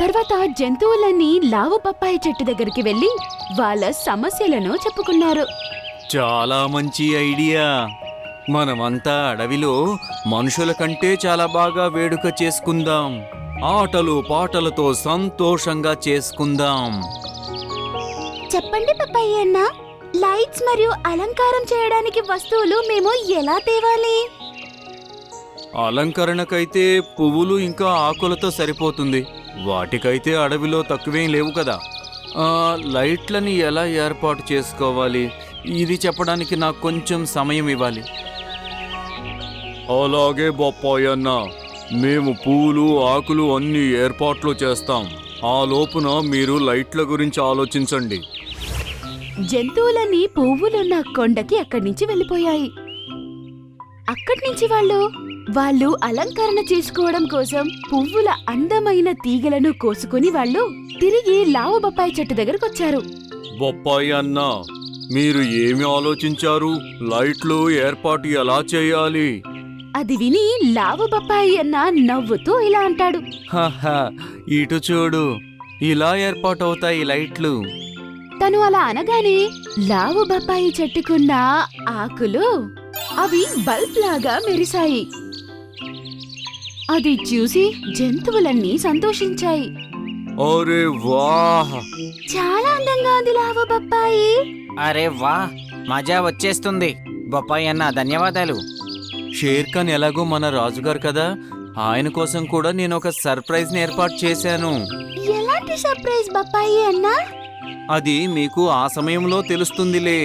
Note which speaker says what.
Speaker 1: తర్వాత జంతువులన్నీ లావు బొప్పాయి చెట్టు దగ్గరికి వెళ్లి వాళ్ళ సమస్యలను చెప్పుకున్నారు.
Speaker 2: చాలా మంచి ఐడియా. మనమంతా అడవిలో మనుషుల కంటే చాలా బాగా వేడుక చేసుకుందాం. ఆటలు పాటలతో సంతోషంగా చేసుకుందాం.
Speaker 1: చెప్పండి పప్పాయి అన్న, లైట్స్ మరియు అలంకారం చేయడానికి వస్తువులు మేము ఎలా తేవాలి?
Speaker 2: అలంకరణకైతే పువ్వులు ఇంకా ఆకులతో సరిపోతుంది. వాటికైతే అడవిలో తక్కువేం లేవు కదా. లైట్లని ఎలా ఏర్పాటు చేసుకోవాలి, ఇది చెప్పడానికి నాకు కొంచెం సమయం ఇవ్వాలి. అలాగే బొప్పాయి అన్న, మేము పూలు ఆకులు అన్ని ఏర్పాట్లు చేస్తాం. ఆ లోపున మీరు లైట్ల గురించి ఆలోచించండి.
Speaker 1: జంతువులన్నీ పువ్వులున్న కొండకి అక్కడి నుంచి వెళ్ళిపోయాయి. అక్కడి నుంచి వాళ్ళు అలంకరణ చేసుకోవడం కోసం పువ్వుల అందమైన తీగలను కోసుకుని వాళ్ళు తిరిగి లావు బొప్పాయి చెట్టు దగ్గరకొచ్చారు.
Speaker 2: బొప్పాయి అన్న, మీరు ఏమి ఆలోచించారు? లైట్లు ఏర్పాటు ఎలా చేయాలి?
Speaker 1: అది విని లావు బొప్పాయి అన్న నవ్వుతూ ఇలా అంటాడు.
Speaker 2: హహా, ఇటు చూడు, ఇలా ఏర్పాటవుతాయి లైట్లు.
Speaker 1: తను అలా అనగానే లావు బొప్పాయి చెట్టుకున్న ఆకులు అవి బల్బ్ లాగా మెరిశాయి. అది చూసి జంతువులన్నీ సంతోషించాయి.
Speaker 2: అరే వాహ్,
Speaker 1: చాలా అందంగా ఉంది లావు బొప్పాయి.
Speaker 3: అరే వా, మజా వచ్చేస్తుంది. బొప్పాయి అన్న ధన్యవాదాలు.
Speaker 2: షేర్ఖాన్ ఎలాగో మన రాజుగారు కదా, ఆయన కోసం కూడా నేను ఒక సర్ప్రైజ్ ని ఏర్పాటు చేశాను.
Speaker 1: ఎలాంటి సర్ప్రైజ్ బొప్పాయి అన్నా?
Speaker 2: అది మీకు ఆ సమయంలో తెలుస్తుందిలే.